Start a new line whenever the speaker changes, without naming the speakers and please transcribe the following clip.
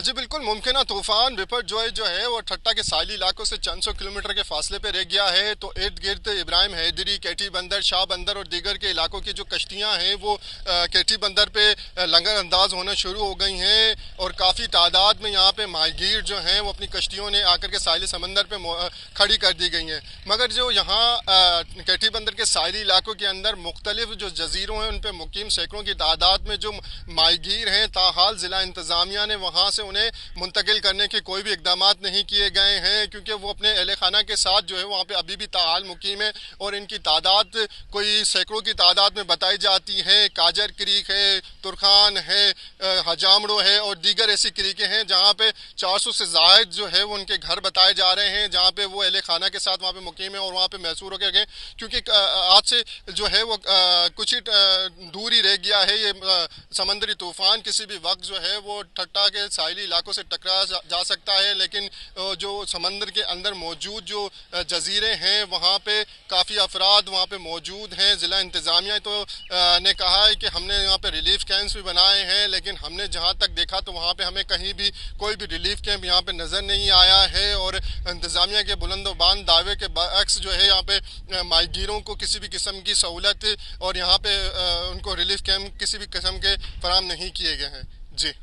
जी बिल्कुल मुमकिन है। तूफान बिपरजॉय जो है वो ठट्टा के साहिली इलाकों से चंद सौ किलोमीटर के फासले पे रह गया है। तो इर्द गिर्द इब्राहिम हैदरी, केटी बंदर, शाह बंदर और दीगर के इलाकों की जो कश्तियां हैं वो केटी बंदर पे लंगर अंदाज होना शुरू हो गई हैं और काफ़ी तादाद में यहाँ पे माहीगीर जो हैं वो अपनी कश्तियों ने आकर के साहिल समंदर पे खड़ी कर दी गई हैं। मगर जो यहाँ केटी बंदर के साहिली इलाकों के अंदर मुख्तलिफ जो जजीरों हैं उन पर मुकीम सैकड़ों की तादाद में जो माहीगीर हैं, ताहाल ज़िला इंतज़ामिया ने वहाँ से उन्हें मुंतकिल करने के कोई भी इकदाम नहीं किए गए हैं, क्योंकि वो अपने अहल खाना के साथ जो है वहाँ पे अभी भी ताहाल मुकीम है और इनकी तादाद कोई सैकड़ों की तादाद में बताई जाती है। काजर क्रीक है, तुरखान है, हजामड़ो है और दीगर ऐसी क्रीकें हैं जहाँ पे 400 से ज़ायद जो है वो उनके घर बताए जा रहे हैं, जहाँ पे वो अहल खाना के साथ वहाँ पे मुकीम है और वहाँ पे मैसूर होकर गए, क्योंकि आज से जो है वो कुछ ही दूर ही रह गया है। ये समंदरी तूफान किसी भी वक्त जो है वो ठट्टा के साहिली इलाकों से टकरा जा सकता है, लेकिन जो समंदर के अंदर मौजूद जो जजीरे हैं वहाँ पे काफ़ी अफराद वहाँ पे मौजूद हैं। ज़िला इंतज़ामिया तो ने कहा है कि हमने यहाँ पे रिलीफ कैंप्स भी बनाए हैं, लेकिन हमने जहाँ तक देखा तो वहाँ पे हमें कहीं भी कोई भी रिलीफ कैंप यहाँ पे नज़र नहीं आया है और इंतज़ामिया के बुलंदोबान दावे के बरअक्स जो है यहाँ पे माहीगीरों को किसी भी किस्म की सहूलत और यहाँ पे उनको रिलीफ कैंप किसी भी किस्म के फराहम नहीं किए गए हैं। जी।